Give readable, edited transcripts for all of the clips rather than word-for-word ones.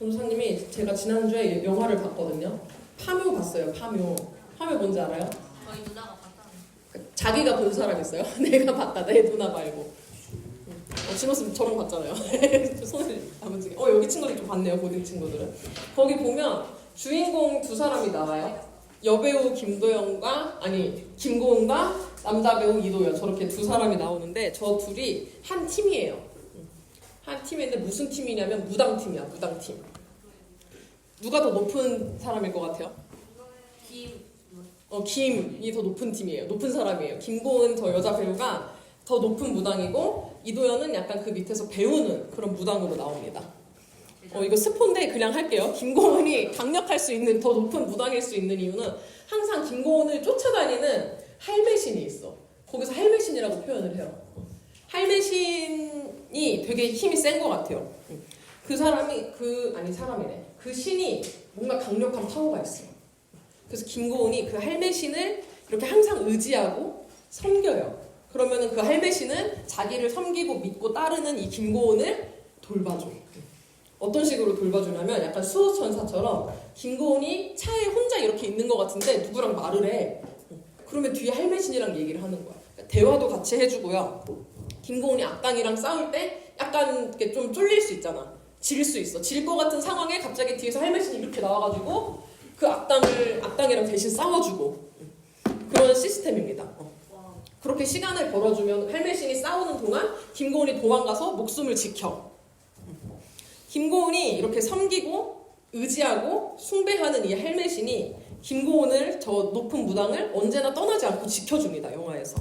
전도사님이 제가 지난주에 영화를 봤거든요. 파묘 봤어요. 파묘. 파묘 뭔지 알아요? 저희 누나가 봤다는. 자기가 본 사람 있어요? 내가 봤다. 내 누나 말고. 신호쌤 저랑 봤잖아요. 손을 아버지. 여기 친구들 좀 봤네요. 고딩 친구들은. 거기 보면 주인공 두 사람이 나와요. 여배우 김고은과 남자 배우 이도현, 저렇게 두 사람이 나오는데 저 둘이 한 팀이에요. 한 팀인데 무슨 팀이냐면 무당팀이야. 무당팀. 누가 더 높은 사람일 것 같아요? 김이 더 높은 팀이에요. 높은 사람이에요. 김고은 저 여자 배우가 더 높은 무당이고 이도현은 약간 그 밑에서 배우는 그런 무당으로 나옵니다. 이거 스폰데 그냥 할게요. 김고은이 강력할 수 있는 더 높은 무당일 수 있는 이유는 항상 김고은을 쫓아다니는 할매신이 있어. 거기서 할매신이라고 표현을 해요. 할매신이 되게 힘이 센 것 같아요. 그 신이 뭔가 강력한 파워가 있어요. 그래서 김고은이 그 할매신을 이렇게 항상 의지하고 섬겨요. 그러면은 그 할매신은 자기를 섬기고 믿고 따르는 이 김고은을 돌봐줘. 어떤 식으로 돌봐주냐면 약간 수호천사처럼 김고은이 차에 혼자 이렇게 있는 것 같은데 누구랑 말을 해. 그러면 뒤에 할매신이랑 얘기를 하는 거야. 대화도 같이 해주고요. 김고은이 악당이랑 싸울 때 약간 이렇게 좀 쫄릴 수 있잖아. 질 수 있어. 질 것 같은 상황에 갑자기 뒤에서 할매신이 이렇게 나와가지고 그 악당이랑 대신 싸워주고 그런 시스템입니다. 그렇게 시간을 벌어주면 할매신이 싸우는 동안 김고은이 도망가서 목숨을 지켜. 김고은이 이렇게 섬기고 의지하고 숭배하는 이 할매신이 김고은을 저 높은 무당을 언제나 떠나지 않고 지켜줍니다. 영화에서.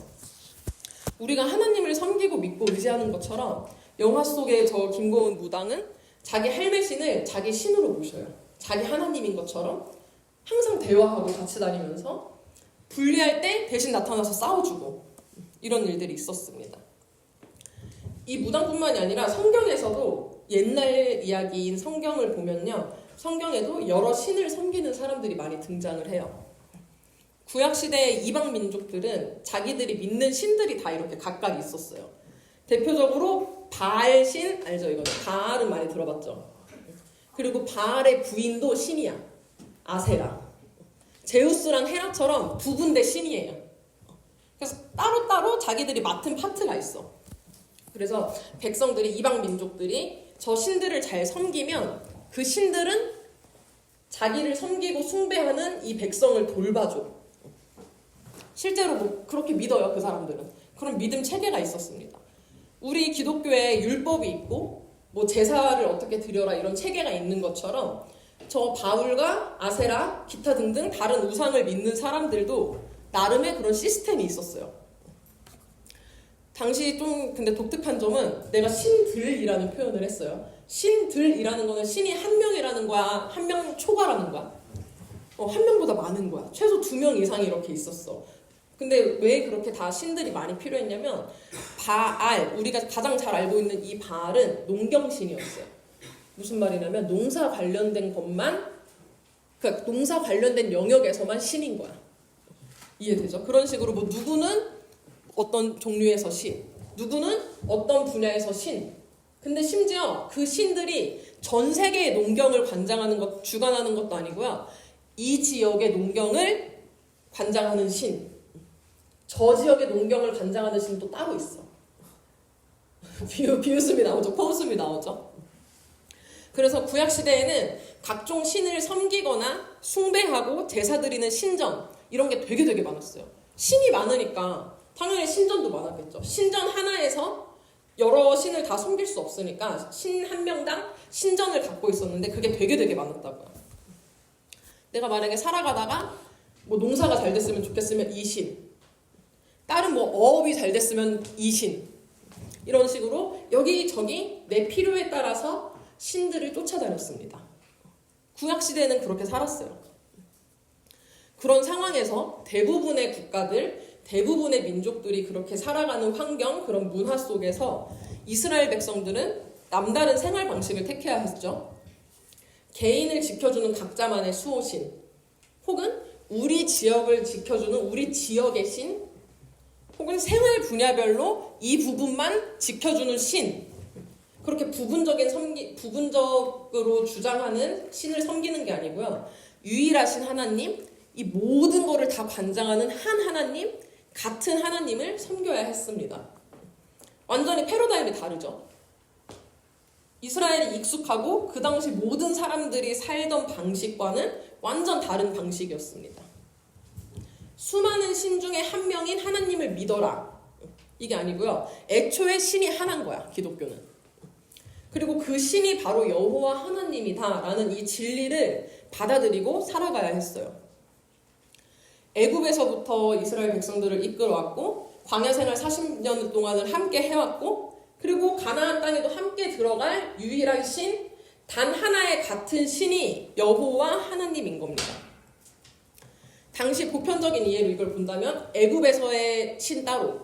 우리가 하나님을 섬기고 믿고 의지하는 것처럼 영화 속의 저 김고은 무당은 자기 할매신을 자기 신으로 모셔요. 자기 하나님인 것처럼 항상 대화하고 같이 다니면서 불리할 때 대신 나타나서 싸워주고 이런 일들이 있었습니다. 이 무당뿐만이 아니라 성경에서도 옛날 이야기인 성경을 보면요. 성경에도 여러 신을 섬기는 사람들이 많이 등장을 해요. 구약시대의 이방 민족들은 자기들이 믿는 신들이 다 이렇게 각각 있었어요. 대표적으로 바알신, 알죠? 이거 바알은 많이 들어봤죠? 그리고 바알의 부인도 신이야. 아세라. 제우스랑 헤라처럼 두 군데 신이에요. 그래서 따로따로 자기들이 맡은 파트가 있어. 그래서 백성들이, 이방 민족들이 저 신들을 잘 섬기면 그 신들은 자기를 섬기고 숭배하는 이 백성을 돌봐줘. 실제로 뭐 그렇게 믿어요, 그 사람들은. 그런 믿음 체계가 있었습니다. 우리 기독교에 율법이 있고 뭐 제사를 어떻게 드려라 이런 체계가 있는 것처럼 저 바울과 아세라, 기타 등등 다른 우상을 믿는 사람들도 나름의 그런 시스템이 있었어요. 당시 좀 근데 독특한 점은 내가 신들이라는 표현을 했어요. 신들이라는 거는 신이 한 명이라는 거야, 한 명 초과라는 거야. 한 명보다 많은 거야. 최소 2명 이상이 이렇게 있었어. 근데 왜 그렇게 다 신들이 많이 필요했냐면 바알, 우리가 가장 잘 알고 있는 이 바알은 농경신이었어요. 무슨 말이냐면 농사 관련된 것만, 그러니까 농사 관련된 영역에서만 신인 거야. 이해되죠? 그런 식으로 뭐 누구는 어떤 종류에서 신, 누구는 어떤 분야에서 신. 근데 심지어 그 신들이 전 세계의 농경을 관장하는 것, 주관하는 것도 아니고요. 이 지역의 농경을 관장하는 신, 저 지역의 농경을 관장하는 신도 따로 있어. 비웃음이 나오죠. 코웃음이 나오죠. 그래서 구약시대에는 각종 신을 섬기거나 숭배하고 제사 드리는 신전, 이런 게 되게 많았어요. 신이 많으니까 당연히 신전도 많았겠죠. 신전 하나에서 여러 신을 다 섬길 수 없으니까 신 한 명당 신전을 갖고 있었는데 그게 되게 많았다고요. 내가 만약에 살아가다가 뭐 농사가 잘 됐으면 좋겠으면 이 신, 다른 뭐 어업이 잘 됐으면 이 신, 이런 식으로 여기저기 내 필요에 따라서 신들을 쫓아다녔습니다. 구약시대에는 그렇게 살았어요. 그런 상황에서 대부분의 국가들, 대부분의 민족들이 그렇게 살아가는 환경, 그런 문화 속에서 이스라엘 백성들은 남다른 생활 방식을 택해야 했죠. 개인을 지켜주는 각자만의 수호신, 혹은 우리 지역을 지켜주는 우리 지역의 신, 혹은 생활 분야별로 이 부분만 지켜주는 신, 그렇게 부분적으로 주장하는 신을 섬기는 게 아니고요. 유일하신 하나님, 이 모든 거를 다 관장하는 한 하나님, 같은 하나님을 섬겨야 했습니다. 완전히 패러다임이 다르죠. 이스라엘이 익숙하고 그 당시 모든 사람들이 살던 방식과는 완전 다른 방식이었습니다. 수많은 신 중에 한 명인 하나님을 믿어라. 이게 아니고요. 애초에 신이 하나인 거야, 기독교는. 그리고 그 신이 바로 여호와 하나님이다라는 이 진리를 받아들이고 살아가야 했어요. 애굽에서부터 이스라엘 백성들을 이끌어왔고 광야 생활 40년 동안을 함께 해왔고 그리고 가나안 땅에도 함께 들어갈 유일한 신, 단 하나의 같은 신이 여호와 하나님인 겁니다. 당시 보편적인 이해로 이걸 본다면 애굽에서의 신 따로,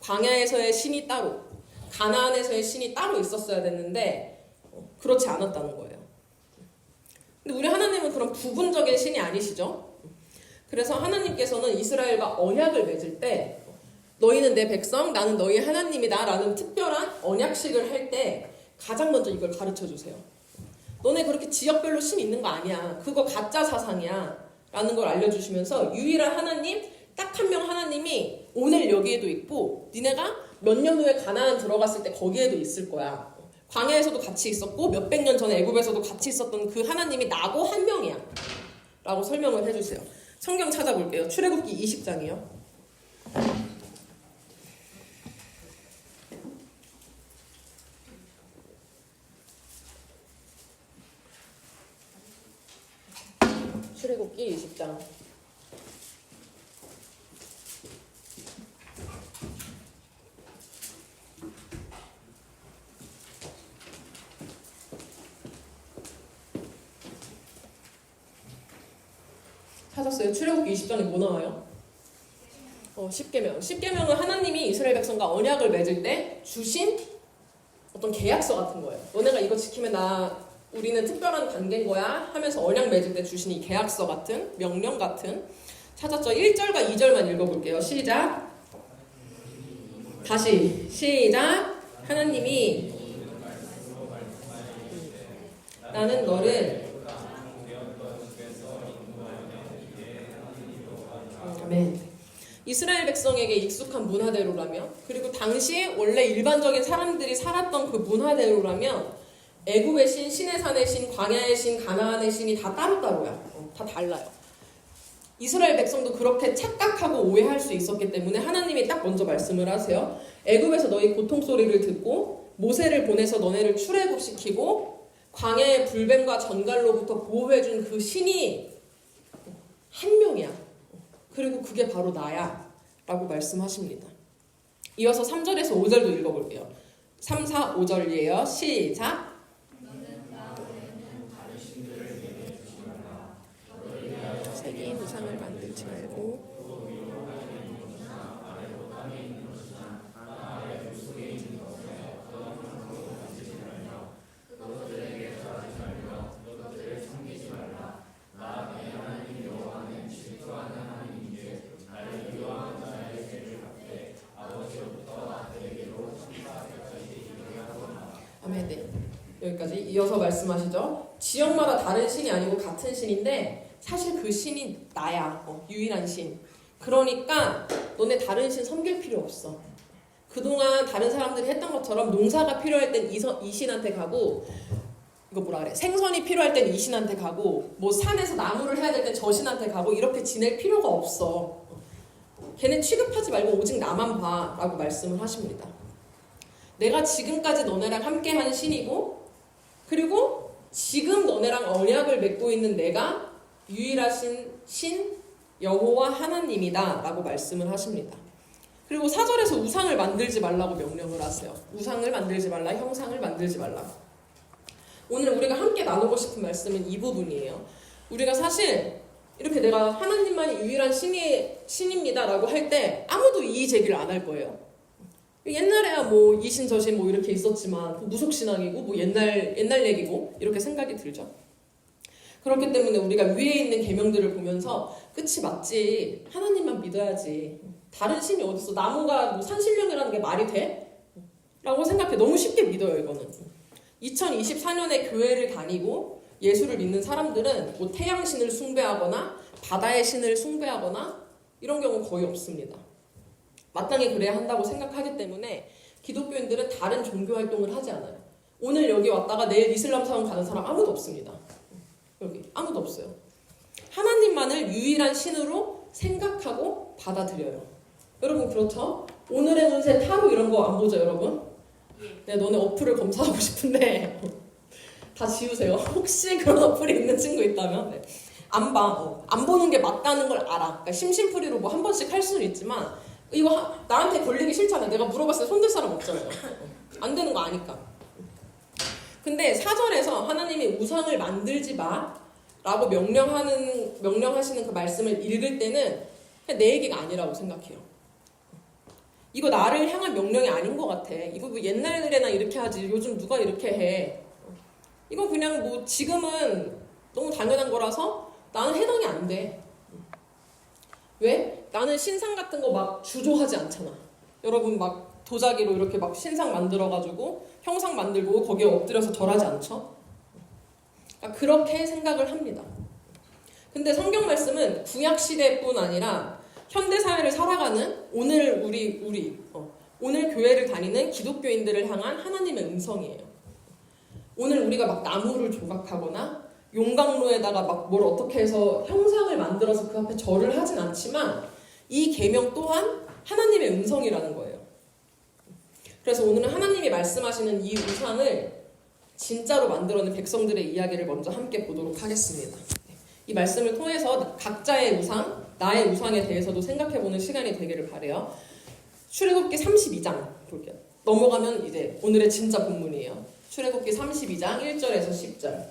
광야에서의 신이 따로, 가나안에서의 신이 따로 있었어야 됐는데 그렇지 않았다는 거예요. 근데 우리 하나님은 그런 부분적인 신이 아니시죠? 그래서 하나님께서는 이스라엘과 언약을 맺을 때 너희는 내 백성, 나는 너희 하나님이다 라는 특별한 언약식을 할 때 가장 먼저 이걸 가르쳐 주세요. 너네 그렇게 지역별로 신 있는 거 아니야. 그거 가짜 사상이야 라는 걸 알려주시면서 유일한 하나님, 딱 한 명 하나님이 오늘 여기에도 있고 니네가 몇 년 후에 가나안 들어갔을 때 거기에도 있을 거야. 광야에서도 같이 있었고 몇백 년 전에 애굽에서도 같이 있었던 그 하나님이 나고 한 명이야 라고 설명을 해주세요. 성경 찾아볼게요. 출애굽기 20장이요. 출애굽기 20장. 찾았어요. 출애굽기 20장에 뭐 나와요? 10계명. 10계명은 하나님이 이스라엘 백성과 언약을 맺을 때 주신 어떤 계약서 같은 거예요. 너네가 이거 지키면 우리는 특별한 관계인 거야 하면서 언약 맺을 때 주신 이 계약서 같은, 명령 같은. 찾았죠? 1절과 2절만 읽어볼게요. 시작. 다시 시작. 하나님이 나는 너를 아멘. 이스라엘 백성에게 익숙한 문화대로라면 그리고 당시에 원래 일반적인 사람들이 살았던 그 문화대로라면 애굽의 신, 시내산의 신, 광야의 신, 가나안의 신이 다 따로따로야. 다 달라요. 이스라엘 백성도 그렇게 착각하고 오해할 수 있었기 때문에 하나님이 딱 먼저 말씀을 하세요. 애굽에서 너희 고통 소리를 듣고 모세를 보내서 너네를 출애굽시키고 광야의 불뱀과 전갈로부터 보호해준 그 신이 한 명이야. 그리고 그게 바로 나야 라고 말씀하십니다. 이어서 3절에서 5절도 읽어볼게요. 3, 4, 5절이에요. 시작. 새긴 우상을 만들지 말고 아멘. 네. 여기까지 이어서 말씀하시죠. 지역마다 다른 신이 아니고 같은 신인데 사실 그 신이 나야. 유일한 신. 그러니까 너네 다른 신 섬길 필요 없어. 그동안 다른 사람들이 했던 것처럼 농사가 필요할 땐 이 신한테 가고 이거 뭐라 그래? 생선이 필요할 땐 이 신한테 가고 뭐 산에서 나무를 해야 될 땐 저 신한테 가고 이렇게 지낼 필요가 없어. 걔네 취급하지 말고 오직 나만 봐 라고 말씀을 하십니다. 내가 지금까지 너네랑 함께한 신이고 그리고 지금 너네랑 언약을 맺고 있는 내가 유일하신 신 여호와 하나님이다 라고 말씀을 하십니다. 그리고 4절에서 우상을 만들지 말라고 명령을 하세요. 우상을 만들지 말라, 형상을 만들지 말라. 오늘 우리가 함께 나누고 싶은 말씀은 이 부분이에요. 우리가 사실 이렇게 내가 하나님만이 유일한 신입니다 라고 할 때 아무도 이의 제기를 안 할 거예요. 옛날에야 뭐 이신 저신 뭐 이렇게 있었지만 무속신앙이고 뭐 옛날 얘기고 이렇게 생각이 들죠. 그렇기 때문에 우리가 위에 있는 계명들을 보면서 끝이 맞지, 하나님만 믿어야지, 다른 신이 어딨어, 나무가 뭐 산신령이라는 게 말이 돼? 라고 생각해. 너무 쉽게 믿어요, 이거는. 2024년에 교회를 다니고 예수를 믿는 사람들은 뭐 태양신을 숭배하거나 바다의 신을 숭배하거나 이런 경우 거의 없습니다. 마땅히 그래야 한다고 생각하기 때문에 기독교인들은 다른 종교 활동을 하지 않아요. 오늘 여기 왔다가 내일 이슬람 사원 가는 사람 아무도 없습니다. 여기 아무도 없어요. 하나님만을 유일한 신으로 생각하고 받아들여요. 여러분 그렇죠? 오늘의 운세 타로 이런 거 안 보죠, 여러분? 네, 너네 어플을 검사하고 싶은데 다 지우세요. 혹시 그런 어플이 있는 친구 있다면 네. 안 봐. 안 보는 게 맞다는 걸 알아. 그러니까 심심풀이로 뭐 한 번씩 할 수는 있지만 이거 나한테 걸리기 싫잖아. 내가 물어봤을 때 손들 사람 없잖아요. 안 되는 거 아니까. 근데 사절에서 하나님이 우상을 만들지 마 라고 명령하시는 그 말씀을 읽을 때는 그냥 내 얘기가 아니라고 생각해요. 이거 나를 향한 명령이 아닌 것 같아. 이거 뭐 옛날에나 이렇게 하지. 요즘 누가 이렇게 해. 이거 그냥 뭐 지금은 너무 당연한 거라서 나는 해당이 안 돼. 왜? 나는 신상 같은 거 막 주조하지 않잖아. 여러분 막 도자기로 이렇게 막 신상 만들어가지고 형상 만들고 거기에 엎드려서 절하지 않죠? 그러니까 그렇게 생각을 합니다. 근데 성경 말씀은 구약 시대뿐 아니라 현대 사회를 살아가는 오늘 오늘 교회를 다니는 기독교인들을 향한 하나님의 음성이에요. 오늘 우리가 막 나무를 조각하거나 용광로에다가 막 뭘 어떻게 해서 형상을 만들어서 그 앞에 절을 하진 않지만 이 계명 또한 하나님의 음성이라는 거예요. 그래서 오늘은 하나님이 말씀하시는 이 우상을 진짜로 만들어낸 백성들의 이야기를 먼저 함께 보도록 하겠습니다. 이 말씀을 통해서 각자의 우상, 나의 우상에 대해서도 생각해보는 시간이 되기를 바라요. 출애굽기 32장 볼게요. 넘어가면 이제 오늘의 진짜 본문이에요. 출애굽기 32장 1절에서 10절.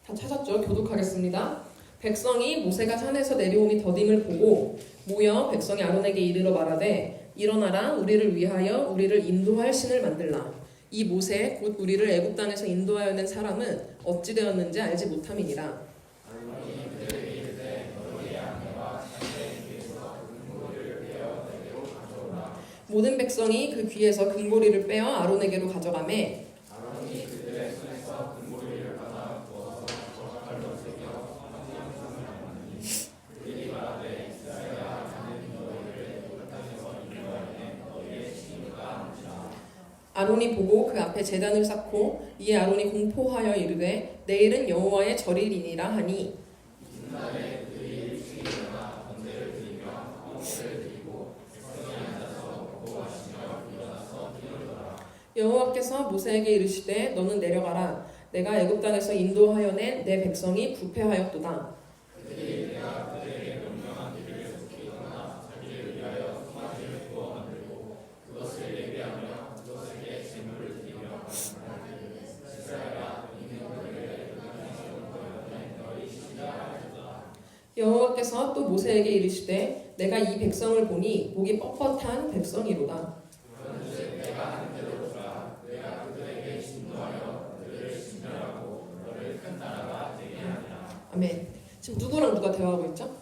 다 찾았죠? 교독하겠습니다. 백성이 모세가 산에서 내려오니 더딤을 보고 모여 백성이 아론에게 이르러 말하되 일어나라 우리를 위하여 우리를 인도할 신을 만들라. 이 모세 곧 우리를 애굽 땅에서 인도하여 낸 사람은 어찌 되었는지 알지 못함이니라. 모든 백성이 그 귀에서 금고리를 빼어 아론에게로 가져가매 아론이 보고 그 앞에 제단을 쌓고 이에 아론이 공포하여 이르되 내일은 여호와의 절일이니라 하니 여호와께서 모세에게 이르시되 너는 내려가라 내가 애굽 땅에서 인도하여 낸 내 백성이 부패하였도다. 여호와께서 또 모세에게 이르시되 내가 이 백성을 보니 목이 뻣뻣한 백성이로다. 아멘. 지금 누구랑 누가 대화하고 있죠?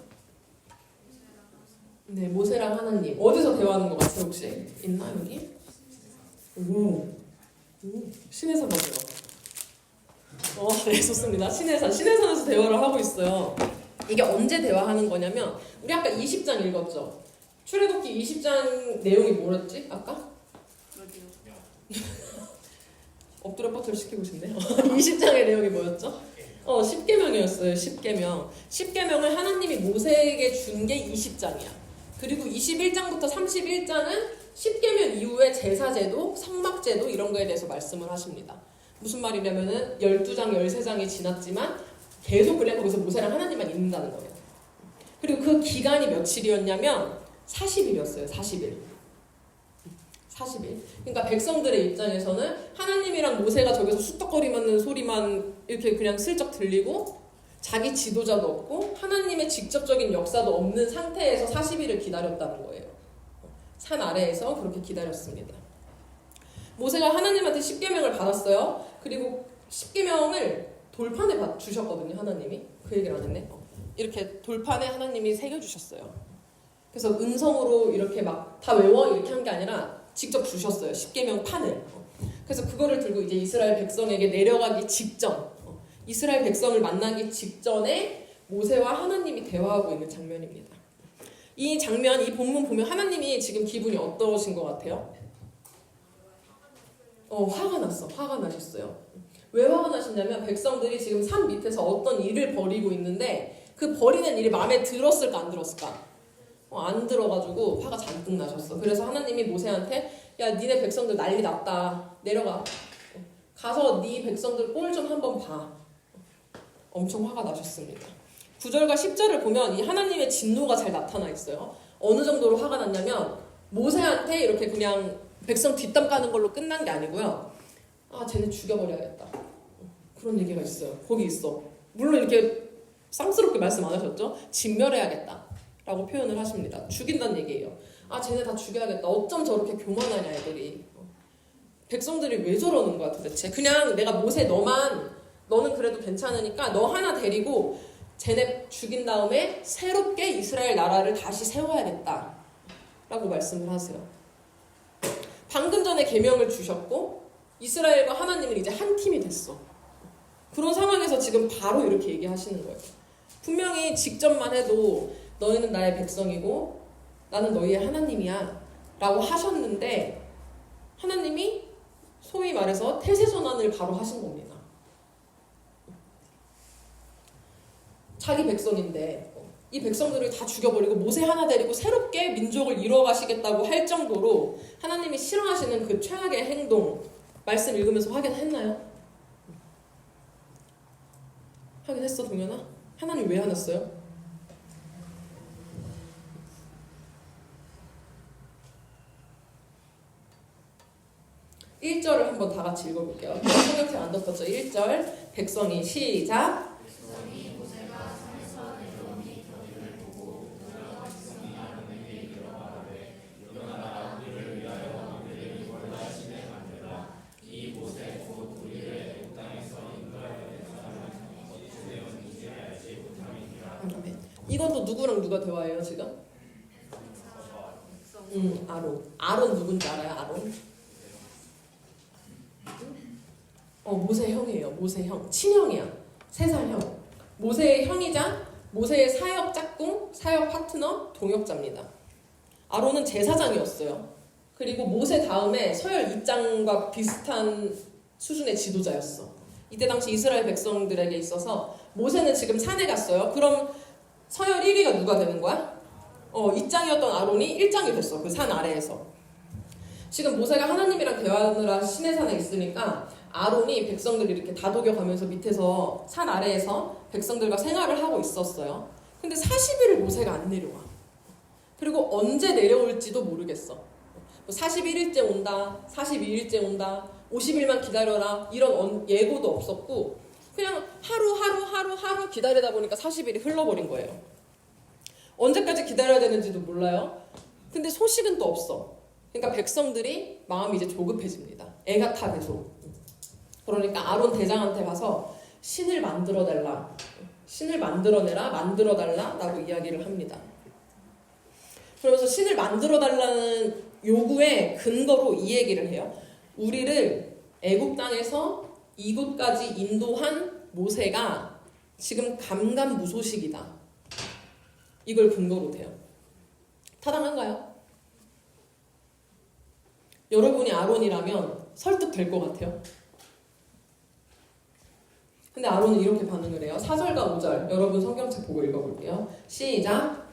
네, 모세랑 하나님. 어디서 대화하는 것 같아요, 혹시? 있나, 여기? 신의 산 맞아요. 네, 좋습니다. 신의 산에서 대화를 하고 있어요. 이게 언제 대화하는 거냐면, 우리 아까 20장 읽었죠? 출애굽기 20장 내용이 뭐였지, 아까? 엎드려 뻗쳐 시키고 싶네. 20장의 내용이 뭐였죠? 10계명이었어요. 10계명. 10계명을 하나님이 모세에게 준 게 20장이야. 그리고 21장부터 31장은 10계명 이후에 제사제도, 성막제도 이런 거에 대해서 말씀을 하십니다. 무슨 말이냐면은 12장, 13장이 지났지만 계속 그냥 거기서 모세랑 하나님만 있는다는 거예요. 그리고 그 기간이 며칠이었냐면 40일이었어요. 40일. 그러니까 백성들의 입장에서는 하나님이랑 모세가 저기서 수떡거리는 소리만 이렇게 그냥 슬쩍 들리고 자기 지도자도 없고 하나님의 직접적인 역사도 없는 상태에서 40일을 기다렸다는 거예요. 산 아래에서 그렇게 기다렸습니다. 모세가 하나님한테 10계명을 받았어요. 그리고 10계명을 돌판에 주셨거든요. 하나님이. 그 얘기를 안 했네. 이렇게 돌판에 하나님이 새겨주셨어요. 그래서 음성으로 이렇게 막 다 외워 이렇게 한 게 아니라 직접 주셨어요. 십계명 판을. 그래서 그거를 들고 이제 이스라엘 백성에게 내려가기 직전, 이스라엘 백성을 만나기 직전에 모세와 하나님이 대화하고 있는 장면입니다. 이 장면, 이 본문 보면 하나님이 지금 기분이 어떠신 것 같아요? 화가 났어. 화가 나셨어요. 왜 화가 나셨냐면 백성들이 지금 산 밑에서 어떤 일을 벌이고 있는데 그 벌이는 일이 마음에 들었을까 안 들었을까? 안 들어가지고 화가 잔뜩 나셨어. 그래서 하나님이 모세한테 야 니네 백성들 난리 났다. 내려가. 가서 네 백성들 꼴 좀 한번 봐. 엄청 화가 나셨습니다. 9절과 10절을 보면 이 하나님의 진노가 잘 나타나 있어요. 어느 정도로 화가 났냐면 모세한테 이렇게 그냥 백성 뒷담 까는 걸로 끝난 게 아니고요. 아 쟤네 죽여버려야겠다. 그런 얘기가 있어요. 거기 있어. 물론 이렇게 쌍스럽게 말씀 안 하셨죠? 진멸해야겠다 라고 표현을 하십니다. 죽인다는 얘기예요. 아 쟤네 다 죽여야겠다. 어쩜 저렇게 교만하냐 애들이. 백성들이 왜 저러는 거야 도대체. 그냥 내가 모세 너는 그래도 괜찮으니까 너 하나 데리고 쟤네 죽인 다음에 새롭게 이스라엘 나라를 다시 세워야겠다 라고 말씀을 하세요. 방금 전에 계명을 주셨고 이스라엘과 하나님은 이제 한 팀이 됐어. 그런 상황에서 지금 바로 이렇게 얘기하시는 거예요. 분명히 직전만 해도 너희는 나의 백성이고 나는 너희의 하나님이야 라고 하셨는데 하나님이 소위 말해서 태세전환을 바로 하신 겁니다. 자기 백성인데 이 백성들을 다 죽여버리고 모세 하나 데리고 새롭게 민족을 이뤄가시겠다고 할 정도로 하나님이 싫어하시는 그 최악의 행동 말씀 읽으면서 확인했나요? 확인했어 동현아? 하나님 왜 화났어요? (1절을) 한번 다 같이 읽어볼게요. 성경책 안 덮었죠? 1절 백성이 시작. 이건 또 누구랑 누가 대화해요 지금? 아론 누군지 알아요? 아론? 모세 형이에요. 모세 형. 친형이야. 3살 형. 모세의 형이자 모세의 사역 짝꿍, 사역 파트너, 동역자입니다. 아론은 제사장이었어요. 그리고 모세 다음에 서열 2장과 비슷한 수준의 지도자였어. 이때 당시 이스라엘 백성들에게 있어서 모세는 지금 산에 갔어요. 그럼 서열 1위가 누가 되는 거야? 2장이었던 아론이 1장이 됐어. 그 산 아래에서. 지금 모세가 하나님이랑 대화하느라 시내산에 있으니까 아론이 백성들을 이렇게 다독여가면서 밑에서 산 아래에서 백성들과 생활을 하고 있었어요. 근데 40일을 모세가 안 내려와. 그리고 언제 내려올지도 모르겠어. 41일째 온다, 42일째 온다, 50일만 기다려라 이런 예고도 없었고 그냥 하루 기다리다 보니까 40일이 흘러버린 거예요. 언제까지 기다려야 되는지도 몰라요. 근데 소식은 또 없어. 그러니까 백성들이 마음이 이제 조급해집니다. 애가 타 계속. 그러니까 아론 대장한테 가서 신을 만들어달라. 신을 만들어내라, 만들어달라 라고 이야기를 합니다. 그러면서 신을 만들어달라는 요구의 근거로 이 얘기를 해요. 우리를 애국 땅에서 이곳까지 인도한 모세가 지금 감감무소식이다. 이걸 근거로 돼요. 타당한가요? 여러분이 아론이라면 설득될 것 같아요. 근데 아론은 이렇게 반응을 해요. 4절과 5절 여러분 성경책 보고 읽어볼게요. 시작.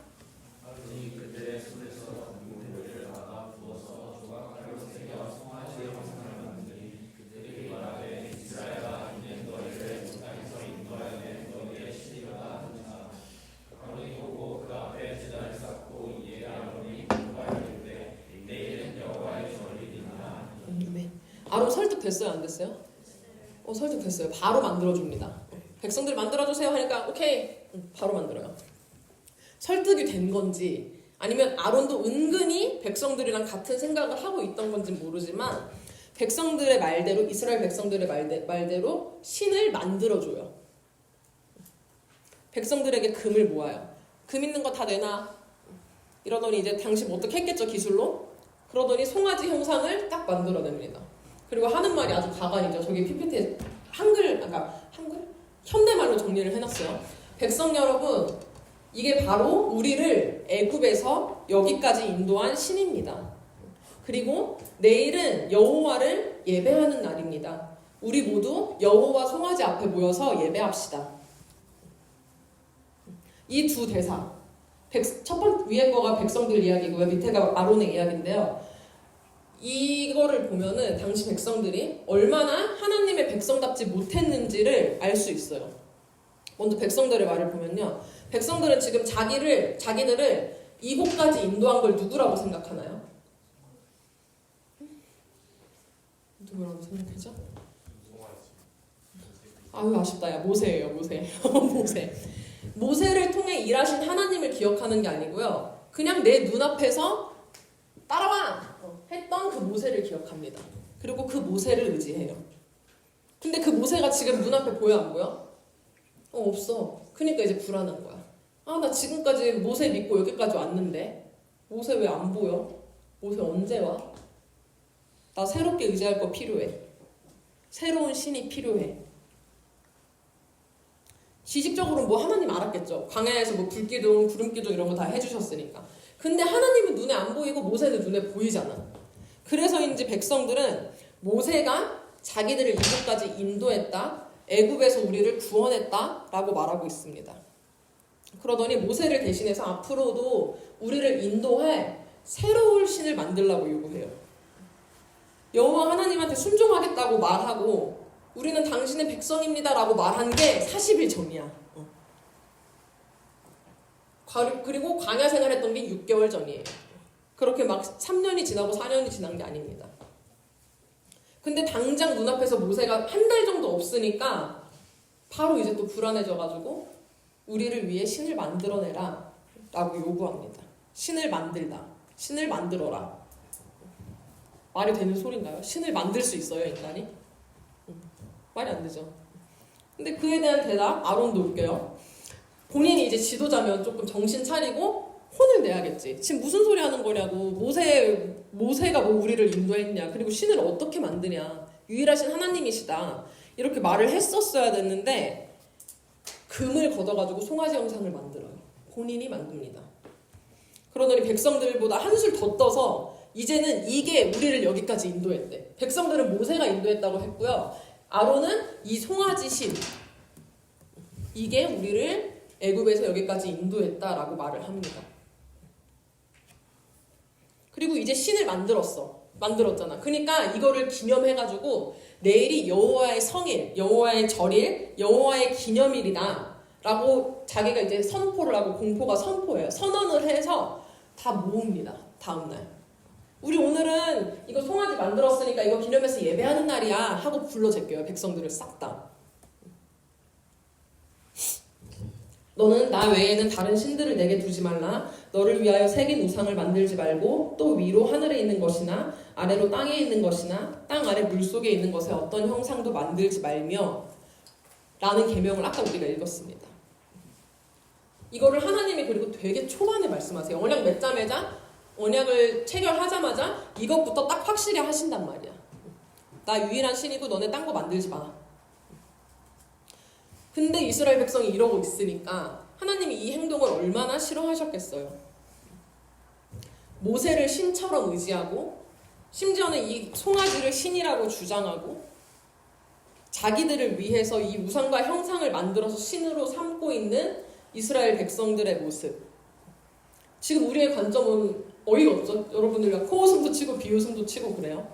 아론 설득됐어요? 안 됐어요? 설득됐어요. 바로 만들어줍니다. 백성들 만들어주세요 하니까 오케이 바로 만들어요. 설득이 된 건지 아니면 아론도 은근히 백성들이랑 같은 생각을 하고 있던 건지 모르지만 백성들의 말대로 이스라엘 백성들의 말대로 신을 만들어줘요. 백성들에게 금을 모아요. 금 있는 거 다 내놔. 이러더니 이제 당시 뭐 어떻게 했겠죠, 기술로? 그러더니 송아지 형상을 딱 만들어냅니다. 그리고 하는 말이 아주 가관이죠. 저기 PPT에 한글? 현대말로 정리를 해놨어요. 백성 여러분, 이게 바로 우리를 애굽에서 여기까지 인도한 신입니다. 그리고 내일은 여호와를 예배하는 날입니다. 우리 모두 여호와 송아지 앞에 모여서 예배합시다. 이 두 대사, 첫 번째 위에 거가 백성들 이야기고요, 밑에가 아론의 이야기인데요. 이거를 보면은 당시 백성들이 얼마나 하나님의 백성답지 못했는지를 알 수 있어요. 먼저 백성들의 말을 보면요, 백성들은 지금 자기들을 이곳까지 인도한 걸 누구라고 생각하나요? 누구라고 생각하죠? 아유, 아쉽다. 야, 모세예요, 모세. 모세를 통해 일하신 하나님을 기억하는 게 아니고요, 그냥 내 눈앞에서 따라와! 했던 그 모세를 기억합니다. 그리고 그 모세를 의지해요. 근데 그 모세가 지금 눈앞에 보여, 안 보여? 없어. 그러니까 이제 불안한 거야. 나 지금까지 모세 믿고 여기까지 왔는데 모세 왜 안 보여? 모세 언제 와? 나 새롭게 의지할 거 필요해. 새로운 신이 필요해. 지식적으로 뭐 하나님 알았겠죠. 광야에서 뭐 불기둥, 구름기둥 이런 거 다 해주셨으니까. 근데 하나님은 눈에 안 보이고 모세는 눈에 보이잖아. 그래서인지 백성들은 모세가 자기들을 이곳까지 인도했다, 애굽에서 우리를 구원했다 라고 말하고 있습니다. 그러더니 모세를 대신해서 앞으로도 우리를 인도할 새로운 신을 만들라고 요구해요. 여호와 하나님한테 순종하겠다고 말하고 우리는 당신의 백성입니다 라고 말한 게 40일 전이야. 그리고 광야 생활했던 게 6개월 전이에요. 그렇게 막 3년이 지나고 4년이 지난 게 아닙니다. 근데 당장 눈앞에서 모세가 한 달 정도 없으니까 바로 이제 또 불안해져가지고 우리를 위해 신을 만들어내라 라고 요구합니다. 신을 만들다. 신을 만들어라. 말이 되는 소린가요? 신을 만들 수 있어요, 인간이? 말이 안 되죠. 근데 그에 대한 대답, 아론도 웃겨요. 본인이 이제 지도자면 조금 정신 차리고 혼을 내야겠지. 지금 무슨 소리 하는 거냐고. 모세가 뭐 우리를 인도했냐. 그리고 신을 어떻게 만드냐. 유일하신 하나님이시다. 이렇게 말을 했었어야 됐는데 금을 걷어가지고 송아지 형상을 만들어요. 본인이 만듭니다. 그러더니 백성들보다 한술 더 떠서 이제는 이게 우리를 여기까지 인도했대. 백성들은 모세가 인도했다고 했고요. 아론은 이 송아지 신, 이게 우리를 애굽에서 여기까지 인도했다라고 말을 합니다. 그리고 이제 신을 만들었잖아. 그러니까 이거를 기념해가지고 내일이 여호와의 성일, 여호와의 절일, 여호와의 기념일이다 라고 자기가 이제 선포를 하고, 공포가 선포예요. 선언을 해서 다 모읍니다. 다음날. 우리 오늘은 이거 송아지 만들었으니까 이거 기념해서 예배하는 날이야 하고 불러 제껴요. 백성들을 싹 다. 너는 나 외에는 다른 신들을 내게 두지 말라. 너를 위하여 새긴 우상을 만들지 말고 또 위로 하늘에 있는 것이나 아래로 땅에 있는 것이나 땅 아래 물속에 있는 것에 어떤 형상도 만들지 말며 라는 계명을 아까 우리가 읽었습니다. 이거를 하나님이 그리고 되게 초반에 말씀하세요. 언약 맺자마자, 언약을 체결하자마자 이것부터 딱 확실히 하신단 말이야. 나 유일한 신이고 너네 딴 거 만들지 마. 근데 이스라엘 백성이 이러고 있으니까 하나님이 이 행동을 얼마나 싫어하셨겠어요. 모세를 신처럼 의지하고 심지어는 이 송아지를 신이라고 주장하고 자기들을 위해서 이 우상과 형상을 만들어서 신으로 삼고 있는 이스라엘 백성들의 모습. 지금 우리의 관점은 어이가 없죠. 여러분들과 코웃음도 치고 비웃음도 치고 그래요.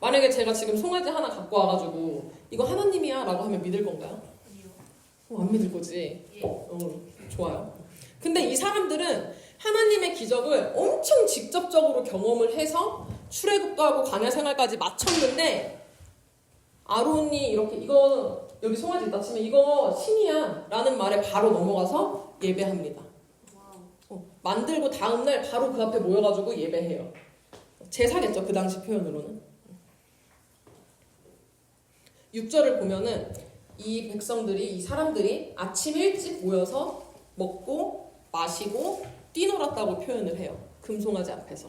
만약에 제가 지금 송아지 하나 갖고 와가지고 이거 하나님이야 라고 하면 믿을 건가요? 안 믿을 거지. 좋아요. 근데 이 사람들은 하나님의 기적을 엄청 직접적으로 경험을 해서 출애굽도 하고 광야 생활까지 마쳤는데 아론이 이렇게 이거 여기 송아지 있다 치면 이거 신이야 라는 말에 바로 넘어가서 예배합니다. 만들고 다음날 바로 그 앞에 모여가지고 예배해요. 제사겠죠, 그 당시 표현으로는. 6절을 보면은 이 백성들이, 이 사람들이 아침 일찍 모여서 먹고 마시고 뛰놀았다고 표현을 해요. 금송아지 앞에서.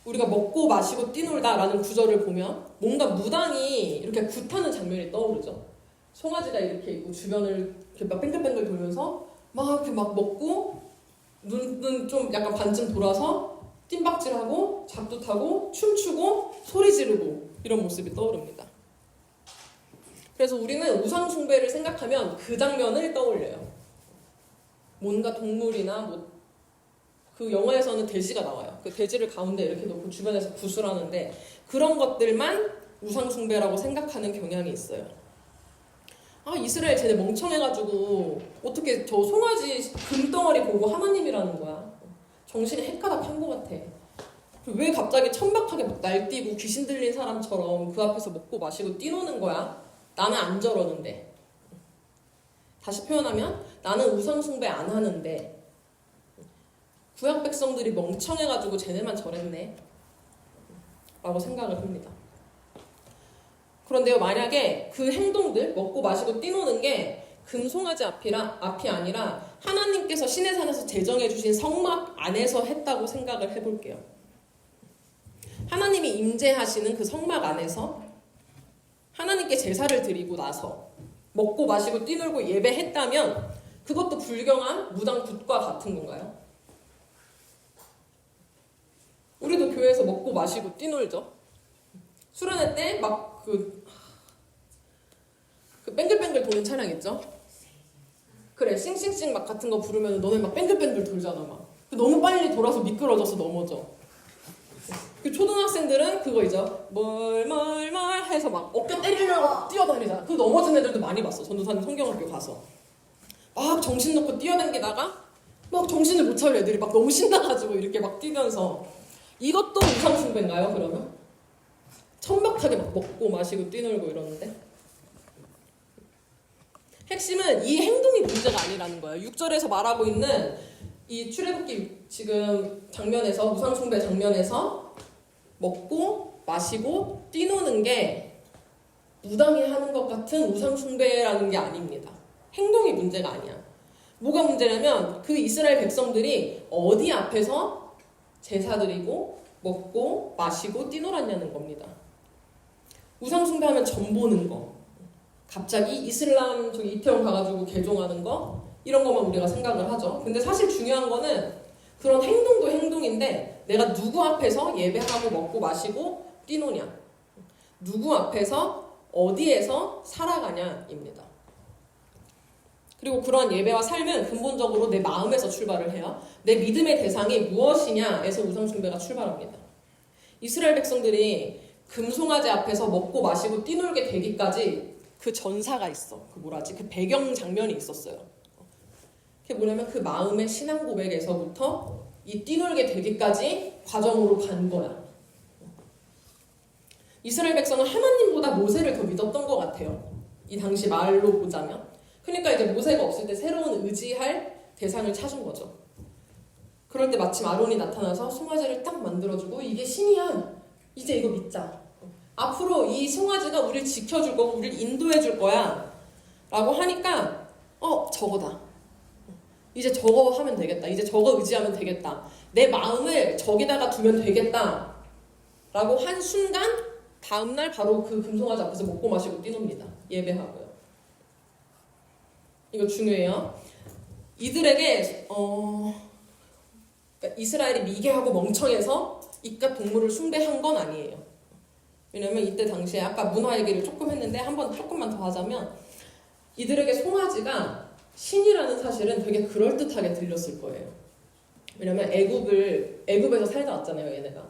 우리가 먹고 마시고 뛰놀다라는 구절을 보면 뭔가 무당이 이렇게 굿하는 장면이 떠오르죠. 송아지가 이렇게 있고 주변을 이렇게 막 뱅글뱅글 돌면서 막 이렇게 막 먹고 눈은 좀 약간 반쯤 돌아서 뜀박질하고 잡도 타고 춤추고 소리 지르고 이런 모습이 떠오릅니다. 그래서 우리는 우상 숭배를 생각하면 그 장면을 떠올려요. 뭔가 동물이나 뭐 그 영화에서는 돼지가 나와요. 그 돼지를 가운데 이렇게 놓고 주변에서 구슬하는데 그런 것들만 우상 숭배라고 생각하는 경향이 있어요. 아, 이스라엘 쟤네 멍청해가지고 어떻게 저 송아지 금덩어리 보고 하나님이라는 거야. 정신이 헷가닥한 것 같아. 왜 갑자기 천박하게 막 날뛰고 귀신 들린 사람처럼 그 앞에서 먹고 마시고 뛰노는 거야? 나는 안 저러는데. 다시 표현하면 나는 우상 숭배 안 하는데 구약 백성들이 멍청해가지고 쟤네만 저랬네 라고 생각을 합니다. 그런데요, 만약에 그 행동들, 먹고 마시고 뛰노는 게 금송아지 앞이 아니라 하나님께서 시내 산에서 제정해 주신 성막 안에서 했다고 생각을 해볼게요. 하나님이 임재하시는 그 성막 안에서 하나님께 제사를 드리고 나서 먹고 마시고 뛰놀고 예배했다면 그것도 불경한 무당 굿과 같은 건가요? 우리도 교회에서 먹고 마시고 뛰놀죠. 수련회 때 막 그 뱅글뱅글 도는 차량 있죠? 그래, 싱싱싱 막 같은 거 부르면 너네 막 뱅글뱅글 돌잖아, 막. 너무 빨리 돌아서 미끄러져서 넘어져. 그 초등학생들은 그거이죠. 뭘 해서 막 어깨 때리려고 뛰어다니잖아. 그 넘어진 애들도 많이 봤어. 전도사님 성경학교 가서. 막 정신 놓고 뛰어다니다가 막 정신을 못 차려 애들이 막 너무 신나가지고 이렇게 막 뛰면서. 이것도 우상숭배인가요, 그러면? 천박하게 막 먹고 마시고 뛰놀고 이러는데? 핵심은 이 행동이 문제가 아니라는 거예요. 6절에서 말하고 있는 이 출애굽기 지금 장면에서, 우상숭배 장면에서 먹고 마시고 뛰노는 게 무당이 하는 것 같은 우상숭배라는 게 아닙니다. 행동이 문제가 아니야. 뭐가 문제냐면 그 이스라엘 백성들이 어디 앞에서 제사드리고 먹고 마시고 뛰놀았냐는 겁니다. 우상숭배하면 점 보는 거, 갑자기 이슬람 저기 이태원 가가지고 개종하는 거 이런 것만 우리가 생각을 하죠. 근데 사실 중요한 거는 그런 행동도 행동인데 내가 누구 앞에서 예배하고 먹고 마시고 뛰노냐, 누구 앞에서 어디에서 살아가냐입니다. 그리고 그러한 예배와 삶은 근본적으로 내 마음에서 출발을 해요. 내 믿음의 대상이 무엇이냐에서 우상숭배가 출발합니다. 이스라엘 백성들이 금송아지 앞에서 먹고 마시고 뛰놀게 되기까지 그 전사가 있어. 그 배경 장면이 있었어요. 그게 뭐냐면 그 마음의 신앙 고백에서부터 이 뛰놀게 되기까지 과정으로 간 거야. 이스라엘 백성은 하나님보다 모세를 더 믿었던 것 같아요. 이 당시 말로 보자면. 그러니까 이제 모세가 없을 때 새로운 의지할 대상을 찾은 거죠. 그럴 때 마침 아론이 나타나서 송아지를 딱 만들어주고 이게 신이야. 이제 이거 믿자. 앞으로 이 송아지가 우리를 지켜줄 거고 우리를 인도해 줄 거야. 라고 하니까 저거다. 이제 저거 하면 되겠다. 이제 저거 의지하면 되겠다. 내 마음을 저기다가 두면 되겠다. 라고 한 순간 다음날 바로 그 금송아지 앞에서 먹고 마시고 뛰놉니다. 예배하고요. 이거 중요해요. 이들에게 이스라엘이 미개하고 멍청해서 이깟 동물을 숭배한 건 아니에요. 왜냐면 이때 당시에 아까 문화 얘기를 조금 했는데 조금만 더 하자면 이들에게 송아지가 신이라는 사실은 되게 그럴듯하게 들렸을 거예요. 왜냐면 애굽에서 살다 왔잖아요, 얘네가.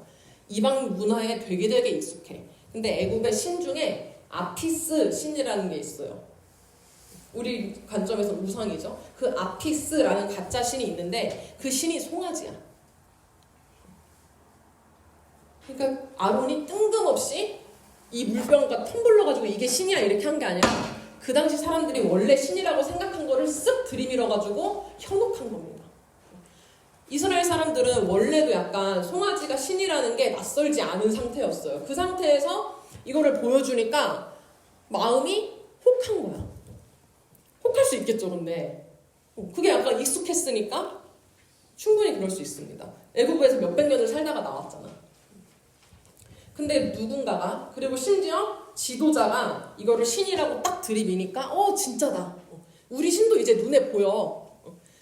이방 문화에 되게 익숙해. 근데 애굽의 신 중에 아피스 신이라는 게 있어요. 우리 관점에서 우상이죠. 그 아피스라는 가짜 신이 있는데 그 신이 송아지야. 그러니까 아론이 뜬금없이 이 물병과 텀블러 가지고 이게 신이야 이렇게 한 게 아니라 그 당시 사람들이 원래 신이라고 생각한 거를 쓱 들이밀어가지고 현혹한 겁니다. 이스라엘 사람들은 원래도 약간 송아지가 신이라는 게 낯설지 않은 상태였어요. 그 상태에서 이거를 보여주니까 마음이 혹한 거야. 혹할 수 있겠죠, 근데. 그게 약간 익숙했으니까 충분히 그럴 수 있습니다. 애국에서 몇백 년을 살다가 나왔잖아. 근데 누군가가, 그리고 심지어 지도자가 이거를 신이라고 딱 들이미니까 진짜다. 우리 신도 이제 눈에 보여.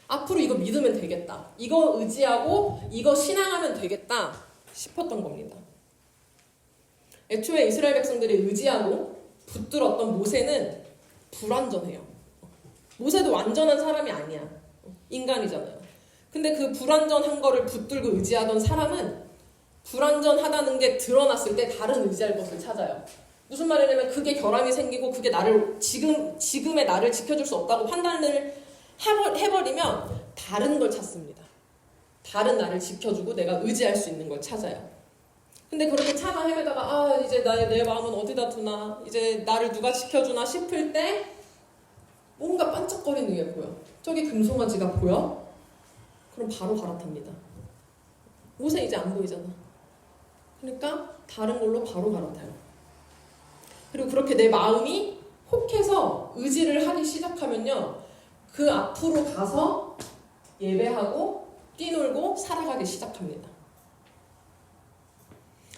앞으로 이거 믿으면 되겠다. 이거 의지하고 이거 신앙하면 되겠다 싶었던 겁니다. 애초에 이스라엘 백성들이 의지하고 붙들었던 모세는 불완전해요. 모세도 완전한 사람이 아니야. 인간이잖아요. 근데 그 불완전한 거를 붙들고 의지하던 사람은 불완전하다는 게 드러났을 때 다른 의지할 것을 찾아요. 무슨 말이냐면 그게 결함이 생기고 그게 나를 지금의 나를 지켜줄 수 없다고 판단을 해버리면 다른 걸 찾습니다. 다른 나를 지켜주고 내가 의지할 수 있는 걸 찾아요. 근데 그렇게 찾아 헤매다가 이제 내 마음은 어디다 두나, 이제 나를 누가 지켜주나 싶을 때 뭔가 반짝거리는 게 보여. 저기 금송아지가 보여? 그럼 바로 갈아탑니다. 모세 이제 안 보이잖아. 그러니까 다른 걸로 바로 갈아타요. 그리고 그렇게 내 마음이 혹해서 의지를 하기 시작하면요, 그 앞으로 가서 예배하고 뛰놀고 살아가기 시작합니다.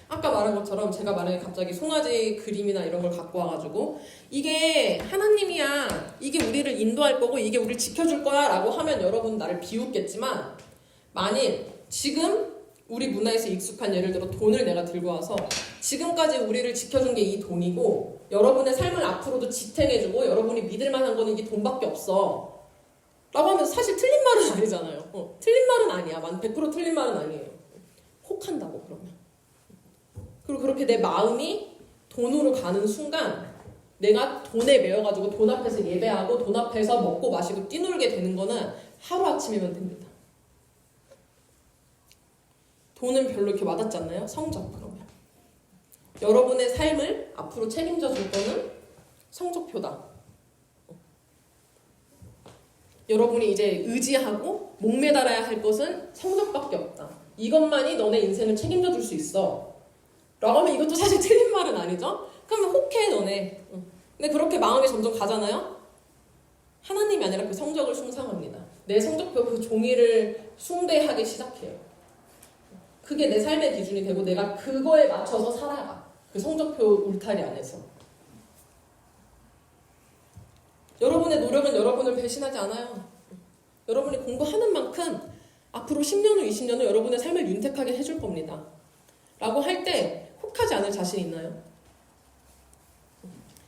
아까 말한 것처럼 제가 만약에 갑자기 송아지 그림이나 이런 걸 갖고 와가지고 이게 하나님이야, 이게 우리를 인도할 거고 이게 우리를 지켜줄 거야 라고 하면 여러분 나를 비웃겠지만, 만일 지금 우리 문화에서 익숙한, 예를 들어 돈을 내가 들고 와서 지금까지 우리를 지켜준 게 이 돈이고 여러분의 삶을 앞으로도 지탱해주고 여러분이 믿을 만한 거는 이 돈밖에 없어 라고 하면 사실 틀린 말은 아니잖아요. 틀린 말은 아니야. 100% 틀린 말은 아니에요. 혹한다고 그러면. 그리고 그렇게 내 마음이 돈으로 가는 순간 내가 돈에 매여가지고 돈 앞에서 예배하고 돈 앞에서 먹고 마시고 뛰놀게 되는 거는 하루아침이면 됩니다. 돈은 별로 이렇게 와닿지 않나요? 성적. 그러면 여러분의 삶을 앞으로 책임져 줄 거는 성적표다. 여러분이 이제 의지하고 목매달아야 할 것은 성적밖에 없다. 이것만이 너네 인생을 책임져 줄 수 있어 라고 하면 이것도 사실 틀린 말은 아니죠? 그러면 혹해 너네. 근데 그렇게 마음이 점점 가잖아요? 하나님이 아니라 그 성적을 숭상합니다. 내 성적표 그 종이를 숭배하기 시작해요. 그게 내 삶의 기준이 되고 내가 그거에 맞춰서 살아가. 그 성적표 울타리 안에서. 여러분의 노력은 여러분을 배신하지 않아요. 여러분이 공부하는 만큼 앞으로 10년 후, 20년 후 여러분의 삶을 윤택하게 해줄 겁니다. 라고 할 때 혹하지 않을 자신 있나요?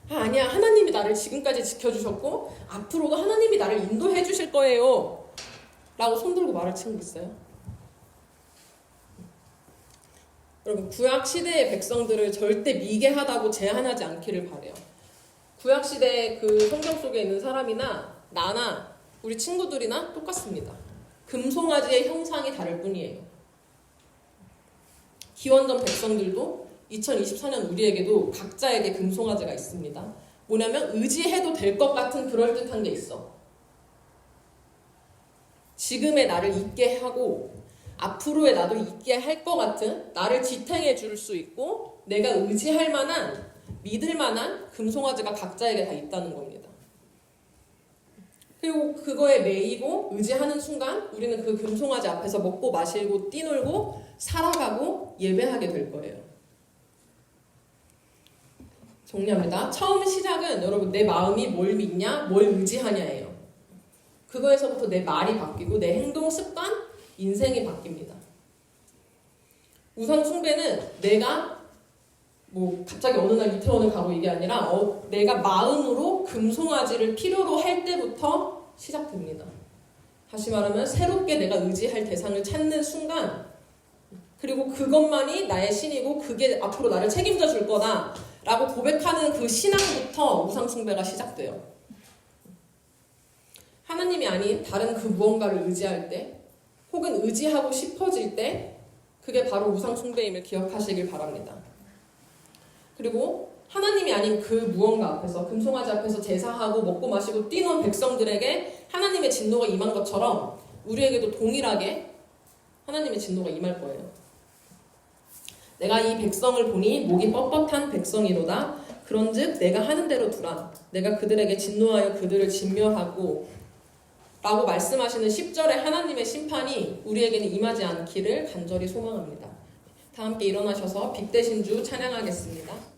아니야. 하나님이 나를 지금까지 지켜주셨고 앞으로도 하나님이 나를 인도해 주실 거예요. 라고 손들고 말할 친구 있어요? 여러분, 구약시대의 백성들을 절대 미개하다고 제한하지 않기를 바라요. 구약시대 그 성경 속에 있는 사람이나 나나 우리 친구들이나 똑같습니다. 금송아지의 형상이 다를 뿐이에요. 기원전 백성들도 2024년 우리에게도 각자에게 금송아지가 있습니다. 뭐냐면 의지해도 될 것 같은 그럴듯한 게 있어. 지금의 나를 있게 하고 앞으로의 나도 있게 할 것 같은, 나를 지탱해 줄 수 있고 내가 의지할 만한, 믿을 만한 금송아지가 각자에게 다 있다는 겁니다. 그리고 그거에 매이고 의지하는 순간 우리는 그 금송아지 앞에서 먹고 마시고 뛰놀고 살아가고 예배하게 될 거예요. 정리합니다. 처음 시작은 여러분 내 마음이 뭘 믿냐, 뭘 의지하냐예요. 그거에서부터 내 말이 바뀌고 내 행동 습관, 인생이 바뀝니다. 우상 숭배는 내가 갑자기 어느 날 이태원을 가고 이게 아니라 내가 마음으로 금송아지를 필요로 할 때부터 시작됩니다. 다시 말하면 새롭게 내가 의지할 대상을 찾는 순간, 그리고 그것만이 나의 신이고 그게 앞으로 나를 책임져 줄 거다 라고 고백하는 그 신앙부터 우상 숭배가 시작돼요. 하나님이 아닌 다른 그 무언가를 의지할 때 혹은 의지하고 싶어질 때 그게 바로 우상 숭배임을 기억하시길 바랍니다. 그리고 하나님이 아닌 그 무언가 앞에서, 금송아지 앞에서 제사하고 먹고 마시고 뛰노는 백성들에게 하나님의 진노가 임한 것처럼 우리에게도 동일하게 하나님의 진노가 임할 거예요. 내가 이 백성을 보니 목이 뻣뻣한 백성이로다. 그런즉 내가 하는 대로 두라. 내가 그들에게 진노하여 그들을 진멸하고 라고 말씀하시는 10절의 하나님의 심판이 우리에게는 임하지 않기를 간절히 소망합니다. 다 함께 일어나셔서 빛 대신 주 찬양하겠습니다.